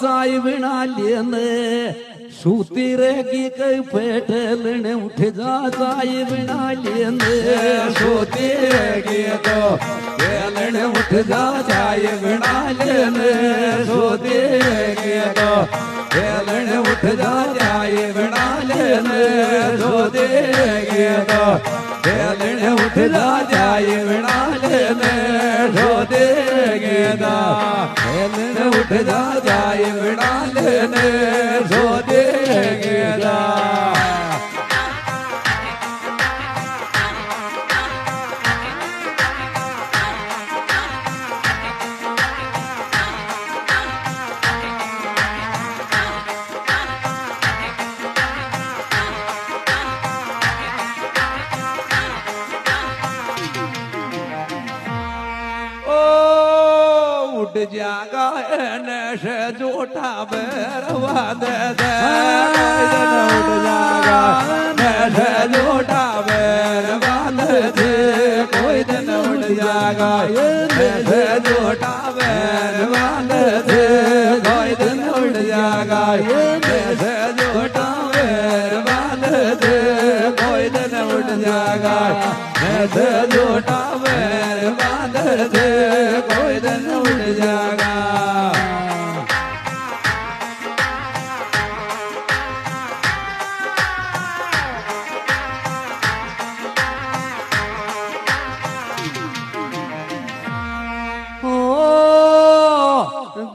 चाय बिना लेने सूती रहेगी कई पेटलने उठ जा चाय बिना लेने सोती रहेगी तो बेलने उठ जा चाय बिना लेने सोती रहेगी तो बेलने उठ जा चाय बिना लेने सोती रहेगी तो बेलने उठ जा चाय बिना लेने सोती रहेगी तो बेलने उठ जा चाय बिना लेने सोती रहेगी तो उठ जागा से जोटा बैरवा दे उठ जागा से जोटा बैरवा दे कोई दिन उठ जागा से जोटा बैरवा दे कोई दिन उठ जागा से जोटा बैरवा दे कोई दिन उठ जागा से जोटा बैरवा दे कोई दिन उठ जागा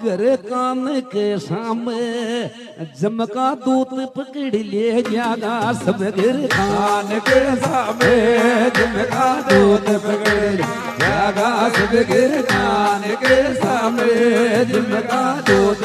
घर कान के सामने जमका दूत पकड़ ले जागा सब घर कान के सामने जमका दूत पकड़ जागा सब घर कान के सामने जमका दूत